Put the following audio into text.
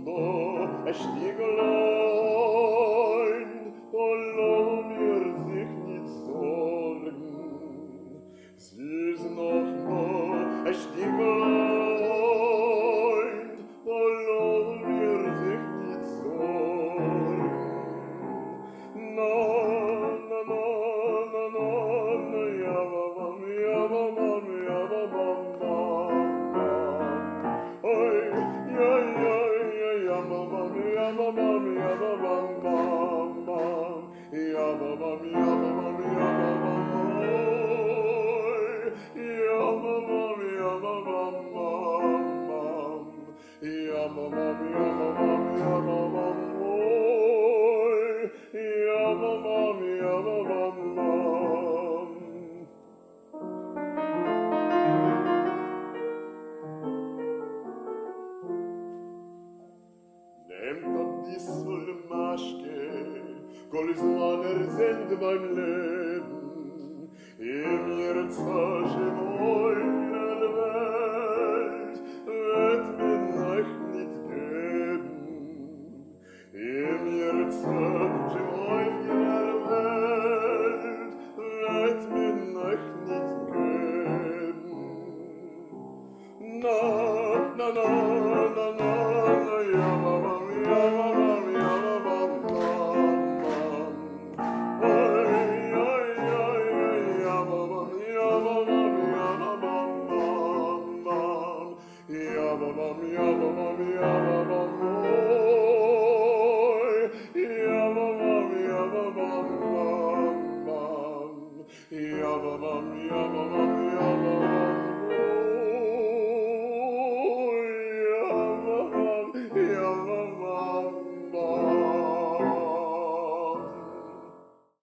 noch Stiegelein, lass mir sich nicht sorgen. Sie ist noch Stiegelein, lass mir sich nicht sorgen. Na, na, na, na, na, na, ja, babam, ja, babam, ja, babam, bam, bam. Oi, ja, ja, ja, ja, babam, ja, babam, ja, babam, bam, bam. Ja, babam, ja, babam, ja, babam, oi. Ja, babam, ja, babam, bam, bam. Ja, babam, ja, babam, ja, babam, oi. Ja, babam, ja, babam, bam. Nehmt ein bisschen Maschke, kol zman sind beim Leben, in ihr Zasche moiner Welt, wird mir euch nicht geben. In ihr Zasche moiner Welt, wird mir euch nicht geben. Na, na, na, na, na, na, ja, babam, ja, babam, ja, babam, bam, bam. Oi, oi, oi, oi, ja, babam, ja, babam, ja, babam, bam, bam. Ja, babam, ja, babam, ja, babam, oi. Ja, babam, ja, babam, bam, bam. Ja, babam, ja, babam,